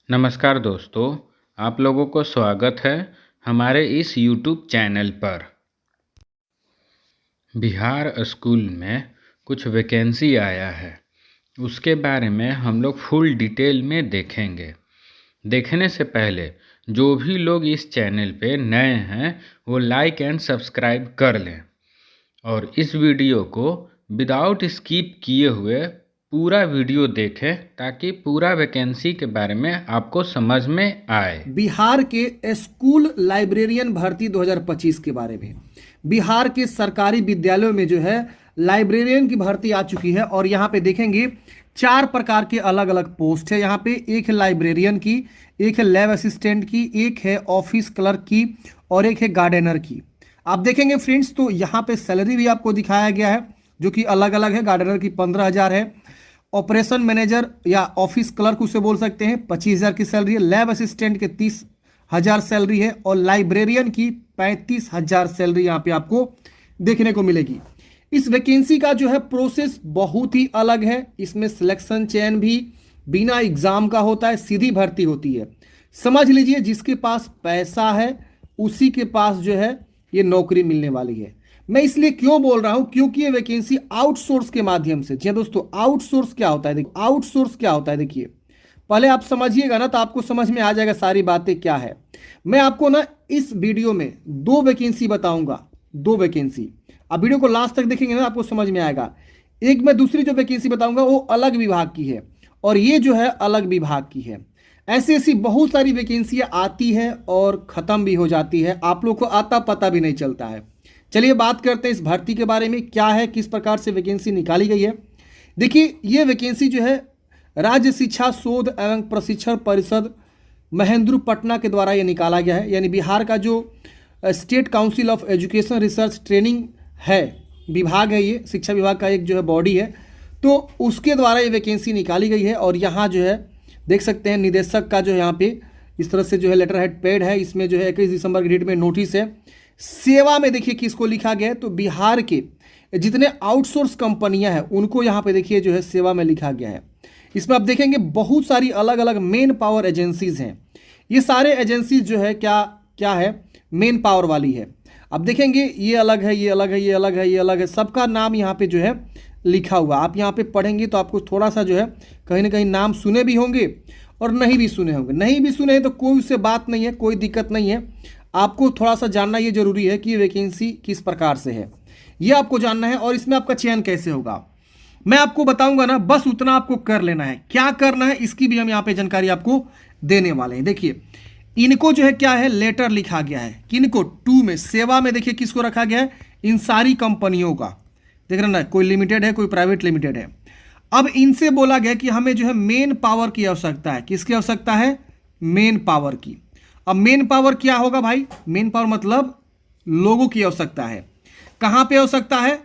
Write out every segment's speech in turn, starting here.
नमस्कार दोस्तों, आप लोगों को स्वागत है हमारे इस YouTube चैनल पर। बिहार स्कूल में कुछ वैकेंसी आया है, उसके बारे में हम लोग फुल डिटेल में देखेंगे। देखने से पहले जो भी लोग इस चैनल पे नए हैं वो लाइक एंड सब्सक्राइब कर लें और इस वीडियो को विदाउट स्किप किए हुए पूरा वीडियो देखें ताकि पूरा वैकेंसी के बारे में आपको समझ में आए। बिहार के स्कूल लाइब्रेरियन भर्ती 2025 के बारे में बिहार के सरकारी विद्यालयों में जो है लाइब्रेरियन की भर्ती आ चुकी है और यहाँ पे देखेंगे 4 प्रकार के अलग अलग पोस्ट है। यहाँ पे एक है लाइब्रेरियन की, एक है लैब असिस्टेंट की, एक है ऑफिस क्लर्क की और एक है गार्डनर की। आप देखेंगे फ्रेंड्स तो यहाँ पे सैलरी भी आपको दिखाया गया है जो कि अलग अलग है। गार्डनर की 15,000 है, ऑपरेशन मैनेजर या ऑफिस क्लर्क उसे बोल सकते हैं 25,000 की सैलरी है, लैब असिस्टेंट के 30,000 सैलरी है और लाइब्रेरियन की 35,000 सैलरी यहाँ पे आपको देखने को मिलेगी। इस वैकेंसी का जो है प्रोसेस बहुत ही अलग है। इसमें सिलेक्शन चयन भी बिना एग्जाम का होता है, सीधी भर्ती होती है। समझ लीजिए जिसके पास पैसा है उसी के पास जो है ये नौकरी मिलने वाली है। मैं इसलिए क्यों बोल रहा हूं, क्योंकि ये वैकेंसी आउटसोर्स के माध्यम से। जी दोस्तों, आउटसोर्स क्या होता है? देखिए आउटसोर्स क्या होता है, देखिए पहले आप समझिएगा ना तो आपको समझ में आ जाएगा सारी बातें क्या है। मैं आपको ना इस वीडियो में 2 वैकेंसी बताऊंगा, 2 वैकेंसी। आप वीडियो को लास्ट तक देखेंगे ना आपको समझ में आएगा। एक मैं दूसरी जो वैकेंसी बताऊंगा वो अलग विभाग की है और ये जो है अलग विभाग की है। ऐसी ऐसी बहुत सारी वैकेंसियां आती है और खत्म भी हो जाती है, आप लोग को आता पता भी नहीं चलता है। चलिए बात करते हैं इस भर्ती के बारे में, क्या है, किस प्रकार से वैकेंसी निकाली गई है। देखिए ये वैकेंसी जो है राज्य शिक्षा शोध एवं प्रशिक्षण परिषद महेंद्रपटना के द्वारा ये निकाला गया है। यानी बिहार का जो state council of education research training है, विभाग है, ये शिक्षा विभाग का एक जो है बॉडी है, तो उसके द्वारा ये वैकेंसी निकाली गई है। और यहाँ जो है देख सकते हैं निदेशक का जो है यहाँ पे इस तरह से जो है लेटर हेड पेड है। इसमें जो है 21 दिसंबर की डेट में नोटिस है। सेवा में देखिए किसको लिखा गया है, तो बिहार के जितने आउटसोर्स कंपनियां हैं उनको यहाँ पे देखिए जो है सेवा में लिखा गया है। इसमें आप देखेंगे बहुत सारी अलग अलग मेन पावर एजेंसीज हैं। ये सारे एजेंसीज जो है क्या क्या है, मेन पावर वाली है। अब देखेंगे ये अलग है, ये अलग है, ये अलग है, ये अलग है, सबका नाम यहाँ पे जो है लिखा हुआ। आप यहाँ पे पढ़ेंगे तो आपको थोड़ा सा जो है कहीं ना कहीं नाम सुने भी होंगे और नहीं भी सुने होंगे। नहीं भी सुने तो कोई उससे बात नहीं है, कोई दिक्कत नहीं है। आपको थोड़ा सा जानना ये जरूरी है कि ये वैकेंसी किस प्रकार से है, ये आपको जानना है और इसमें आपका चयन कैसे होगा मैं आपको बताऊंगा ना, बस उतना आपको कर लेना है। क्या करना है इसकी भी हम यहाँ पे जानकारी आपको देने वाले हैं। देखिए इनको जो है क्या है, लेटर लिखा गया है किनको, 2 में सेवा में देखिए किसको रखा गया है, इन सारी कंपनियों का। देख रहे ना, कोई लिमिटेड है, कोई प्राइवेट लिमिटेड है। अब इनसे बोला गया कि हमें जो है मेन पावर की आवश्यकता है। किसकी आवश्यकता है? मेन पावर की। अब मेन पावर क्या होगा भाई? मेन पावर मतलब लोगों की आवश्यकता है। कहाँ पे आवश्यकता है?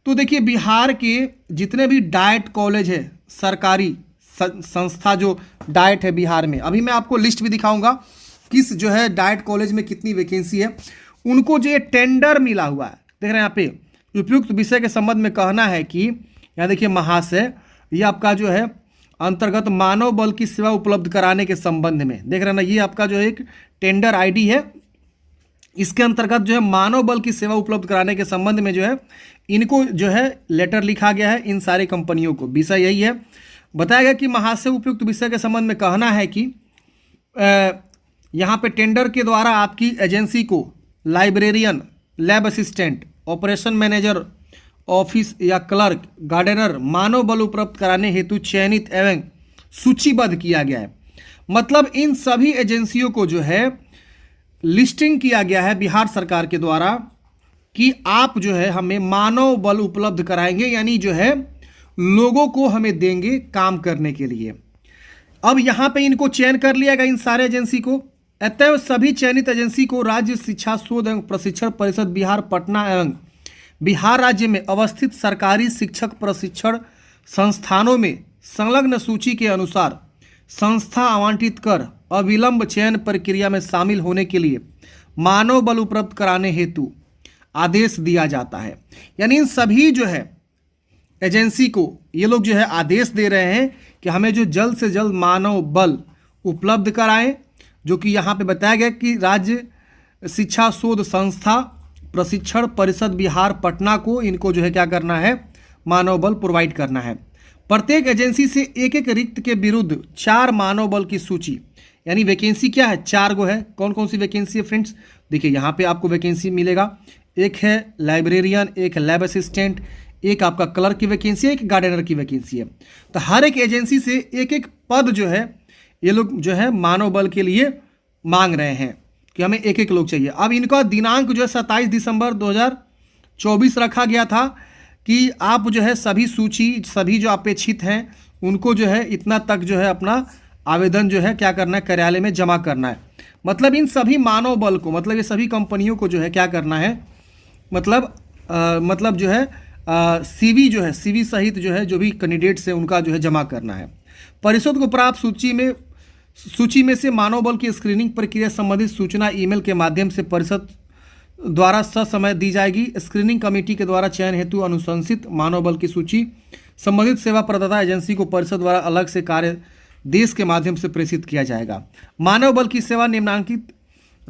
तो देखिए बिहार के जितने भी डाइट कॉलेज है, सरकारी संस्था जो डाइट है बिहार में, अभी मैं आपको लिस्ट भी दिखाऊंगा किस जो है डाइट कॉलेज में कितनी वैकेंसी है। उनको जो ये टेंडर मिला हुआ है, देख रहे हैं यहाँ पे, उपयुक्त विषय के संबंध में कहना है कि यहाँ देखिए महाशय, ये आपका जो है अंतर्गत मानव बल की सेवा उपलब्ध कराने के संबंध में, देख रहे हैं ना, ये आपका जो एक टेंडर आईडी है। इसके अंतर्गत जो है मानव बल की सेवा उपलब्ध कराने के संबंध में जो है इनको जो है लेटर लिखा गया है इन सारी कंपनियों को। विषय यही है, बताया गया कि महाशय उपयुक्त विषय के संबंध में कहना है कि यहाँ पे टेंडर के द्वारा आपकी एजेंसी को librarian, lab assistant, operation manager, office या क्लर्क, गार्डनर, मानव बल उपलब्ध कराने हेतु चयनित एवं सूचीबद्ध किया गया है। मतलब इन सभी एजेंसियों को जो है लिस्टिंग किया गया है बिहार सरकार के द्वारा कि आप जो है हमें मानव बल उपलब्ध कराएंगे, यानी जो है लोगों को हमें देंगे काम करने के लिए। अब यहाँ पे इनको चयन कर लिया गया इन सारे एजेंसी को। अतएव सभी चयनित एजेंसी को राज्य शिक्षा शोध एवं प्रशिक्षण परिषद बिहार पटना एवं बिहार राज्य में अवस्थित सरकारी शिक्षक प्रशिक्षण संस्थानों में संलग्न सूची के अनुसार संस्था आवंटित कर अविलंब चयन प्रक्रिया में शामिल होने के लिए मानव बल उपलब्ध कराने हेतु आदेश दिया जाता है। यानी इन सभी जो है एजेंसी को ये लोग जो है आदेश दे रहे हैं कि हमें जो जल्द से जल्द मानव बल उपलब्ध कराएं, जो कि यहाँ पे बताया गया कि राज्य शिक्षा शोध संस्था प्रशिक्षण परिषद बिहार पटना को इनको जो है क्या करना है, मानव बल प्रोवाइड करना है। प्रत्येक एजेंसी से एक एक रिक्त के विरुद्ध 4 मानव बल की सूची, यानी वैकेंसी क्या है, 4 गो है। कौन कौन सी वैकेंसी है फ्रेंड्स, देखिए यहाँ पे आपको वैकेंसी मिलेगा। एक है लाइब्रेरियन, एक लैब असिस्टेंट, एक आपका क्लर्क की वैकेंसी है, एक गार्डनर की वैकेंसी है। तो हर एक एजेंसी से एक एक पद जो है ये लोग जो है मानव बल के लिए मांग रहे हैं कि हमें एक एक लोग चाहिए। अब इनका दिनांक जो है 27 दिसंबर 2024 रखा गया था कि आप जो है सभी सूची, सभी जो अपेक्षित हैं उनको जो है इतना तक जो है अपना आवेदन जो है क्या करना है, कार्यालय में जमा करना है। मतलब इन सभी मानव बल को, मतलब ये सभी कंपनियों को जो है क्या करना है, मतलब जो है सीवी जो है, सीवी सहित जो है जो भी कैंडिडेट्स हैं उनका जो है जमा करना है। परिषद को प्राप्त सूची में से मानव बल की स्क्रीनिंग प्रक्रिया संबंधित सूचना ईमेल के माध्यम से परिषद द्वारा ससमय दी जाएगी। स्क्रीनिंग कमेटी के द्वारा चयन हेतु अनुशंसित मानव बल की सूची संबंधित सेवा प्रदाता एजेंसी को परिषद द्वारा अलग से कार्य देश के माध्यम से प्रेषित किया जाएगा। मानव बल की सेवा निम्नांकित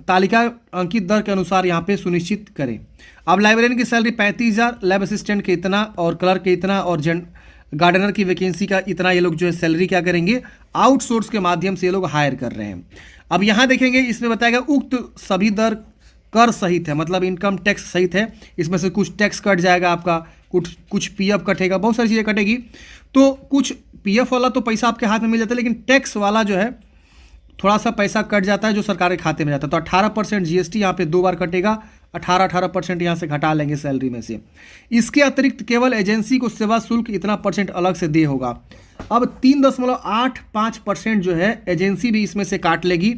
तालिका अंकित दर के अनुसार यहाँ पे सुनिश्चित करें। अब लाइब्रेरियन की सैलरी 35,000, लैब असिस्टेंट के इतना, और क्लर्क के इतना, और गार्डनर की वैकेंसी का इतना, ये लोग जो है सैलरी क्या करेंगे, आउटसोर्स के माध्यम से ये लोग हायर कर रहे हैं। अब यहाँ देखेंगे इसमें बताया गया उक्त सभी दर कर सहित है, मतलब इनकम टैक्स सहित है। इसमें से कुछ टैक्स कट जाएगा आपका, कुछ पीएफ कटेगा, बहुत सारी चीज़ें कटेगी। तो कुछ पीएफ वाला तो पैसा आपके हाथ में मिल जाता है, लेकिन टैक्स वाला जो है थोड़ा सा पैसा कट जाता है जो सरकार के खाते में जाता है। तो 18% जीएसटी यहाँ पे 2 बार कटेगा, 18% यहाँ से घटा लेंगे सैलरी में से। इसके अतिरिक्त केवल एजेंसी को सेवा शुल्क इतना % अलग से दे होगा। अब 3.85% जो है एजेंसी भी इसमें से काट लेगी,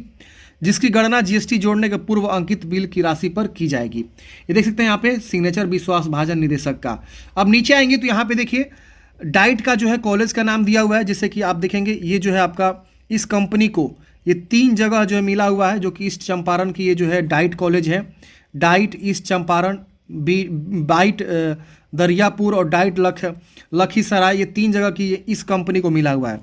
जिसकी गणना जीएसटी जोड़ने के पूर्व अंकित बिल की राशि पर की जाएगी। ये देख सकते हैं यहाँ पे सिग्नेचर विश्वास भाजन निदेशक का। अब नीचे आएंगे तो यहाँ पे देखिए डाइट का जो है कॉलेज का नाम दिया हुआ है, जैसे कि आप देखेंगे ये जो है आपका इस कंपनी को ये 3 जगह जो है मिला हुआ है, जो कि ईस्ट चंपारण की ये जो है डाइट कॉलेज है, DIET East Champaran, DIET Dariyapur और डाइट लखीसराय, ये 3 जगह की इस कंपनी को मिला हुआ है।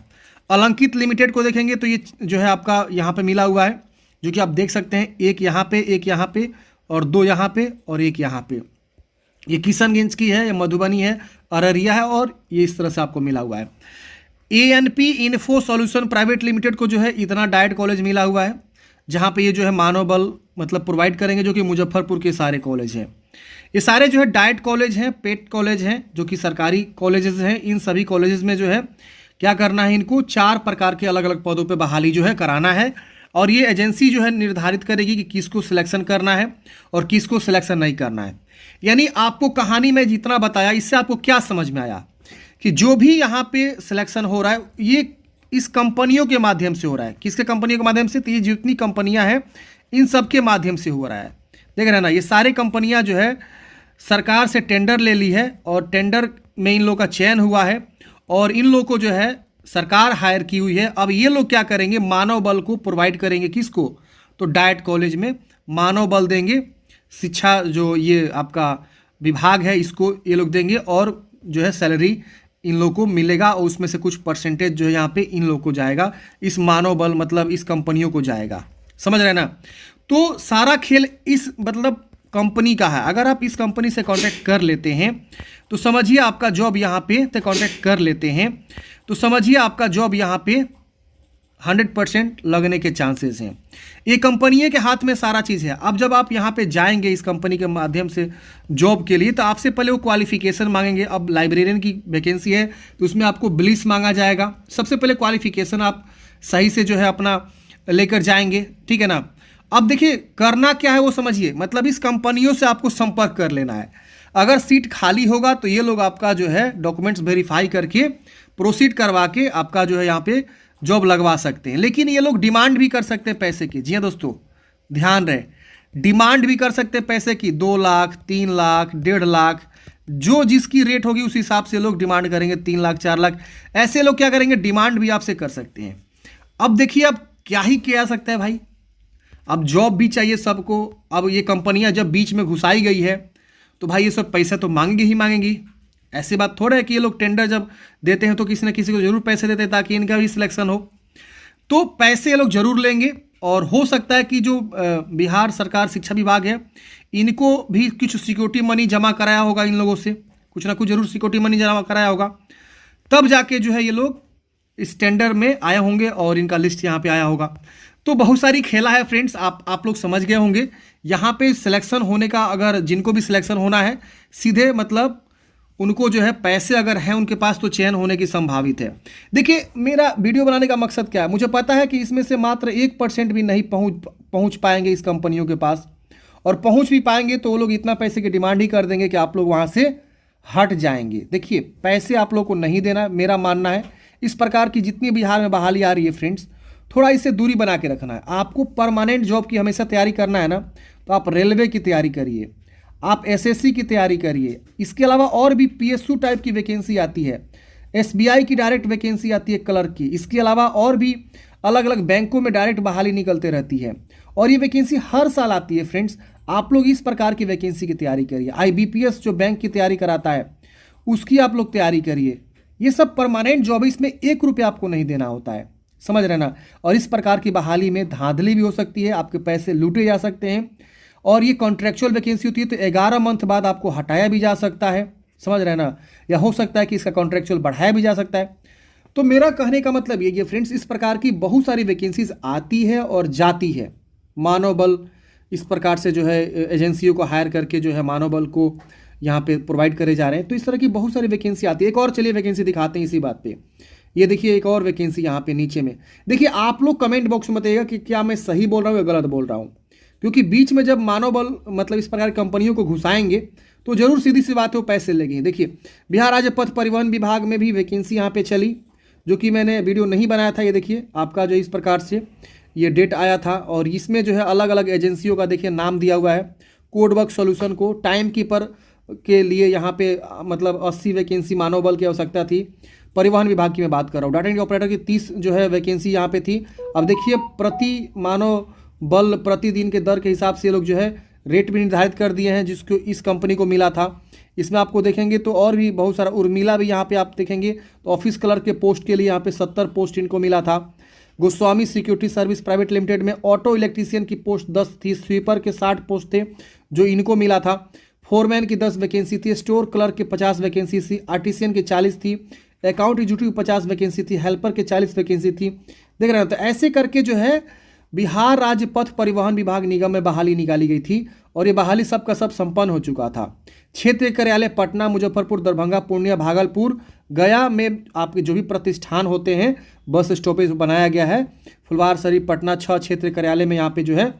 अलंकित लिमिटेड को देखेंगे तो ये जो है आपका यहाँ पे मिला हुआ है, जो कि आप देख सकते हैं, एक यहाँ पे और 2 यहाँ पे और 1 यहाँ पे। ये किशनगंज की है, ये मधुबनी है, अररिया है, और ये इस तरह से आपको मिला हुआ है। ANP info solution private limited को जो है इतना डाइट कॉलेज मिला हुआ है, जहाँ पे ये जो है मानव बल मतलब प्रोवाइड करेंगे, जो कि मुजफ्फरपुर के सारे कॉलेज हैं। ये सारे जो है डाइट कॉलेज हैं, पेट कॉलेज हैं, जो कि सरकारी कॉलेजेस हैं। इन सभी कॉलेजेस में जो है क्या करना है, इनको 4 प्रकार के अलग अलग पदों पे बहाली जो है कराना है, और ये एजेंसी जो है निर्धारित करेगी कि किसको सिलेक्शन करना है और किसको सिलेक्शन नहीं करना है। यानी आपको कहानी में जितना बताया, इससे आपको क्या समझ में आया कि जो भी यहाँ पे सिलेक्शन हो रहा है ये इस कंपनियों के माध्यम से हो रहा है। किसके कंपनियों के माध्यम से, तो ये जितनी कंपनियाँ हैं इन सब के माध्यम से हो रहा है। देख रहे हैं ना, ये सारी कंपनियाँ जो है सरकार से टेंडर ले ली है, और टेंडर में इन लोगों का चयन हुआ है, और इन लोगों को जो है सरकार हायर की हुई है। अब ये लोग क्या करेंगे, मानव बल को प्रोवाइड करेंगे। किसको, तो डाइट कॉलेज में मानव बल देंगे, शिक्षा जो ये आपका विभाग है इसको ये लोग देंगे, और जो है सैलरी इन लोगों को मिलेगा, और उसमें से कुछ परसेंटेज जो है यहाँ पे इन लोगों को जाएगा, इस मानव बल मतलब इस कंपनियों को जाएगा। समझ रहे हैं ना। तो सारा खेल इस मतलब कंपनी का है। अगर आप इस कंपनी से कांटेक्ट कर लेते हैं तो समझिए आपका जॉब यहाँ पे कांटेक्ट कर लेते हैं तो समझिए आपका जॉब यहाँ पे 100% लगने के चांसेस हैं। ये कंपनी के हाथ में सारा चीज़ है। अब जब आप यहाँ पे जाएंगे इस कंपनी के माध्यम से जॉब के लिए, तो आपसे पहले वो क्वालिफिकेशन मांगेंगे। अब लाइब्रेरियन की वैकेंसी है तो उसमें आपको बिलिस मांगा जाएगा। सबसे पहले क्वालिफिकेशन आप सही से जो है अपना लेकर जाएंगे, ठीक है ना। अब देखिए करना क्या है वो समझिए, मतलब इस कंपनियों से आपको संपर्क कर लेना है। अगर सीट खाली होगा तो ये लोग आपका जो है डॉक्यूमेंट्स वेरीफाई करके प्रोसीड करवा के आपका जो है यहाँ पे जॉब लगवा सकते हैं। लेकिन ये लोग डिमांड भी कर सकते हैं पैसे की। जी हाँ दोस्तों, ध्यान रहे, डिमांड भी कर सकते हैं पैसे की। 2 लाख, 3 लाख, 1.5 लाख, जो जिसकी रेट होगी उस हिसाब से लोग डिमांड करेंगे। 3 लाख, 4 लाख, ऐसे लोग क्या करेंगे, डिमांड भी आपसे कर सकते हैं। अब देखिए अब क्या ही किया जा सकता है भाई, अब जॉब भी चाहिए सबको। अब ये कंपनियां जब बीच में घुसाई गई है तो भाई ये सब पैसे तो मांगेंगी ही मांगेंगी। ऐसी बात थोड़ा है कि ये लोग टेंडर जब देते हैं तो किसी न किसी को जरूर पैसे देते हैं ताकि इनका भी सिलेक्शन हो। तो पैसे ये लोग जरूर लेंगे और हो सकता है कि जो बिहार सरकार शिक्षा विभाग है इनको भी कुछ सिक्योरिटी मनी जमा कराया होगा, इन लोगों से कुछ ना कुछ जरूर सिक्योरिटी मनी जमा कराया होगा, तब जाके जो है ये लोग इस टेंडर में आए होंगे और इनका लिस्ट यहाँ पे आया होगा। तो बहुत सारी खेला है फ्रेंड्स, आप लोग समझ गए होंगे। यहाँ पे सिलेक्शन होने का, अगर जिनको भी सिलेक्शन होना है सीधे मतलब उनको जो है पैसे अगर हैं उनके पास तो चयन होने की संभावित है। देखिए मेरा वीडियो बनाने का मकसद क्या है, मुझे पता है कि इसमें से मात्र 1% भी नहीं पहुँच पाएंगे इस कंपनियों के पास, और पहुँच भी पाएंगे तो वो लोग इतना पैसे की डिमांड ही कर देंगे कि आप लोग वहाँ से हट जाएंगे। देखिए पैसे आप लोग को नहीं देना, मेरा मानना है इस प्रकार की जितनी बिहार में बहाली आ रही है फ्रेंड्स, थोड़ा इससे दूरी बना के रखना है। आपको परमानेंट जॉब की हमेशा तैयारी करना है ना, तो आप रेलवे की तैयारी करिए, आप एसएससी की तैयारी करिए। इसके अलावा और भी पीएसयू टाइप की वैकेंसी आती है, एसबीआई की डायरेक्ट वैकेंसी आती है क्लर्क की। इसके अलावा और भी अलग अलग बैंकों में डायरेक्ट बहाली निकलते रहती है और ये वैकेंसी हर साल आती है फ्रेंड्स। आप लोग इस प्रकार की वैकेंसी की तैयारी करिए। आईबीपीएस जो बैंक की तैयारी कराता है उसकी आप लोग तैयारी करिए। ये सब परमानेंट जॉब है, इसमें 1 रुपया आपको नहीं देना होता है, समझ रहे ना। और इस प्रकार की बहाली में धांधली भी हो सकती है, आपके पैसे लूटे जा सकते हैं। और ये कॉन्ट्रेक्चुअल वैकेंसी होती है तो 11 मंथ बाद आपको हटाया भी जा सकता है, समझ रहे ना, या हो सकता है कि इसका कॉन्ट्रेक्चुअल बढ़ाया भी जा सकता है। तो मेरा कहने का मतलब ये फ्रेंड्स, इस प्रकार की बहुत सारी वैकेंसीज आती है और जाती है। मानव बल इस प्रकार से जो है एजेंसियों को हायर करके जो है मानव बल को यहाँ पे प्रोवाइड करे जा रहे हैं। तो इस तरह की बहुत सारी वैकेंसी आती है। एक और चलिए वैकेंसी दिखाते हैं इसी बात पे। ये देखिए एक और वैकेंसी यहाँ पे नीचे में। देखिए आप लोग कमेंट बॉक्स में बताइएगा कि क्या मैं सही बोल रहा हूँ या गलत बोल रहा हूँ, क्योंकि बीच में जब मानव बल मतलब इस प्रकार की कंपनियों को घुसाएंगे तो जरूर सीधी सी बात है वो पैसे लगेंगे। देखिए बिहार राज्य पथ परिवहन विभाग में भी वैकेंसी यहाँ पे चली, जो कि मैंने वीडियो नहीं बनाया था। ये देखिए आपका जो इस प्रकार से ये डेट आया था और इसमें जो है अलग अलग एजेंसियों का देखिए नाम दिया हुआ है। कोड वर्क सॉल्यूशन को टाइम कीपर के लिए यहाँ पे मतलब 80 वैकेंसी मानव बल की आवश्यकता थी। परिवहन विभाग की मैं बात कर रहा हूँ। डाटा एंट्री ऑपरेटर की 30 जो है वैकेंसी यहाँ पे थी। अब देखिए प्रति मानव बल प्रतिदिन के दर के हिसाब से ये लोग जो है रेट भी निर्धारित कर दिए हैं जिसको इस कंपनी को मिला था। इसमें आपको देखेंगे तो और भी बहुत सारा उर्मिला भी यहाँ पे आप देखेंगे तो ऑफिस क्लर्क के पोस्ट के लिए यहाँ पे 70 पोस्ट इनको मिला था। Goswami security service private limited में ऑटो इलेक्ट्रीशियन की पोस्ट 10 थी। स्वीपर के 60 पोस्ट थे जो इनको मिला था। फोरमैन की 10 वैकेंसी थी। स्टोर क्लर्क के 50 वैकेंसी थी। आर्टिसियन की 40 थी। अकाउंट एग्जीक्यूटिव 50 वैकेंसी थी। हेल्पर के 40 वैकेंसी थी। देख रहे हैं तो ऐसे करके जो है बिहार राज्य पथ परिवहन विभाग निगम में बहाली निकाली गई थी और ये बहाली सब का सब संपन्न हो चुका था। क्षेत्रीय कार्यालय पटना, मुजफ्फरपुर, दरभंगा, पूर्णिया, भागलपुर, गया में आपके जो भी प्रतिष्ठान होते हैं बस स्टॉपेज बनाया गया है। फुलवार शरीफ, पटना 6 क्षेत्रीय कार्यालय में यहाँ पे जो है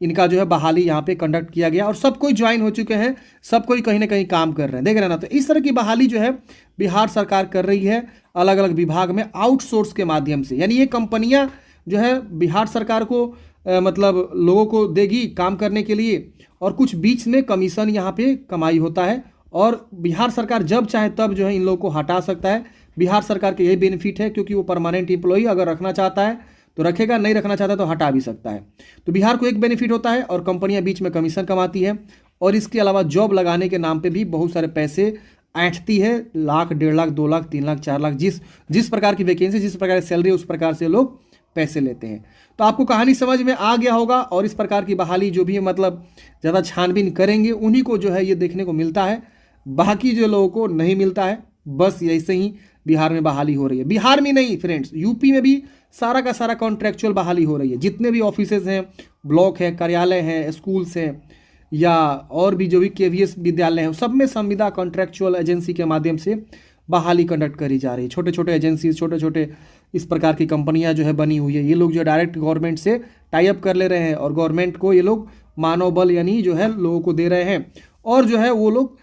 इनका जो है बहाली यहाँ पे कंडक्ट किया गया और सब कोई ज्वाइन हो चुके हैं, सब कोई कहीं ना कहीं काम कर रहे हैं। देख रहे हैं ना। तो इस तरह की बहाली जो है बिहार सरकार कर रही है अलग अलग विभाग में आउटसोर्स के माध्यम से। यानी ये कंपनियां जो है बिहार सरकार को मतलब लोगों को देगी काम करने के लिए और कुछ बीच में कमीशन यहाँ पे कमाई होता है और बिहार सरकार जब चाहे तब जो है इन लोगों को हटा सकता है। बिहार सरकार के यही बेनिफिट है क्योंकि वो परमानेंट एम्प्लॉई अगर रखना चाहता है तो रखेगा, नहीं रखना चाहता तो हटा भी सकता है। तो बिहार को एक बेनिफिट होता है और कंपनियां बीच में कमीशन कमाती है और इसके अलावा जॉब लगाने के नाम पे भी बहुत सारे पैसे ऐंठती है। लाख, 1.5 लाख, 2 लाख, 3 लाख, 4 लाख, जिस प्रकार की वैकेंसी, जिस प्रकार की सैलरी उस प्रकार से लोग पैसे लेते हैं। तो आपको कहानी समझ में आ गया होगा और इस प्रकार की बहाली जो भी है मतलब ज़्यादा छानबीन करेंगे उन्हीं को जो है ये देखने को मिलता है, बाकी जो लोगों को नहीं मिलता है। बस ऐसे ही बिहार में बहाली हो रही है। बिहार में नहीं फ्रेंड्स, यूपी में भी सारा का सारा कॉन्ट्रेक्चुअल बहाली हो रही है। जितने भी ऑफिसेज हैं, ब्लॉक हैं, कार्यालय हैं, स्कूल्स हैं या और भी जो भी केवीएस विद्यालय हैं, सब में संविदा कॉन्ट्रेक्चुअल एजेंसी के माध्यम से बहाली कंडक्ट करी जा रही है। छोटे छोटे एजेंसी, छोटे छोटे इस प्रकार की कंपनियां जो है बनी हुई है। ये लोग जो डायरेक्ट गवर्नमेंट से टाई अप कर ले रहे हैं और गवर्नमेंट को ये लोग मानव बल यानी जो है लोगों को दे रहे हैं और जो है वो लोग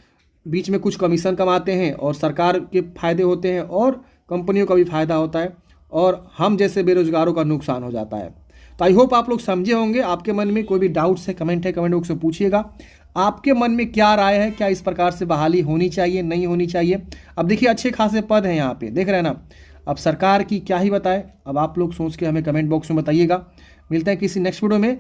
बीच में कुछ कमीशन कमाते हैं और सरकार के फायदे होते हैं और कंपनियों का भी फायदा होता है और हम जैसे बेरोजगारों का नुकसान हो जाता है। तो आई होप आप लोग समझे होंगे। आपके मन में कोई भी डाउट्स है, कमेंट बॉक्स में पूछिएगा। आपके मन में क्या राय है, क्या इस प्रकार से बहाली होनी चाहिए, नहीं होनी चाहिए? अब देखिए अच्छे खासे पद हैं यहाँ पे, देख रहे हैं ना। अब सरकार की क्या ही बताए, अब आप लोग सोच के हमें कमेंट बॉक्स में बताइएगा। मिलते हैं किसी नेक्स्ट वीडियो में।